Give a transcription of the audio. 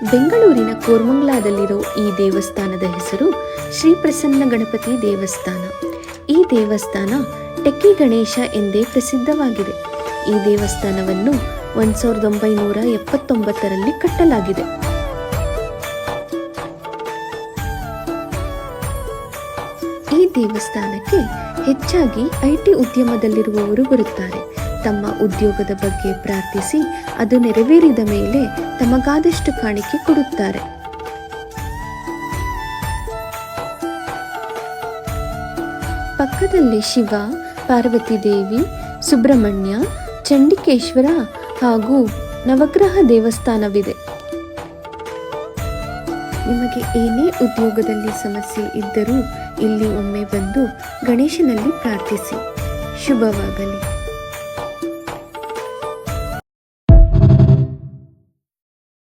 ಬೆಂಗಳೂರಿನ ಕೋರ್ಮಂಗ್ಲಾದಲ್ಲಿರೋ ಈ ದೇವಸ್ಥಾನದ ಹೆಸರು ಶ್ರೀ ಪ್ರಸನ್ನ ಗಣಪತಿ ದೇವಸ್ಥಾನ. ಈ ದೇವಸ್ಥಾನ ಟೆಕ್ಕಿ ಗಣೇಶ ಎಂದೇ ಪ್ರಸಿದ್ಧವಾಗಿದೆ. ಈ ದೇವಸ್ಥಾನವನ್ನು 1979ರಲ್ಲಿ ಕಟ್ಟಲಾಗಿದೆ. ಈ ದೇವಸ್ಥಾನಕ್ಕೆ ಹೆಚ್ಚಾಗಿ IT ಉದ್ಯಮದಲ್ಲಿರುವವರು ಬರುತ್ತಾರೆ. ತಮ್ಮ ಉದ್ಯೋಗದ ಬಗ್ಗೆ ಪ್ರಾರ್ಥಿಸಿ ಅದು ನೆರವೇರಿದ ಮೇಲೆ ತಮಗಾದಷ್ಟು ಕಾಣಿಕೆ ಕೊಡುತ್ತಾರೆ. ಪಕ್ಕದಲ್ಲಿ ಶಿವ, ಪಾರ್ವತಿ ದೇವಿ, ಸುಬ್ರಹ್ಮಣ್ಯ, ಚಂಡಿಕೇಶ್ವರ ಹಾಗೂ ನವಗ್ರಹ ದೇವಸ್ಥಾನವಿದೆ. ನಿಮಗೆ ಏನೇ ಉದ್ಯೋಗದಲ್ಲಿ ಸಮಸ್ಯೆ ಇದ್ದರೂ ಇಲ್ಲಿ ಒಮ್ಮೆ ಬಂದು ಗಣೇಶನಲ್ಲಿ ಪ್ರಾರ್ಥಿಸಿ. ಶುಭವಾಗಲಿ.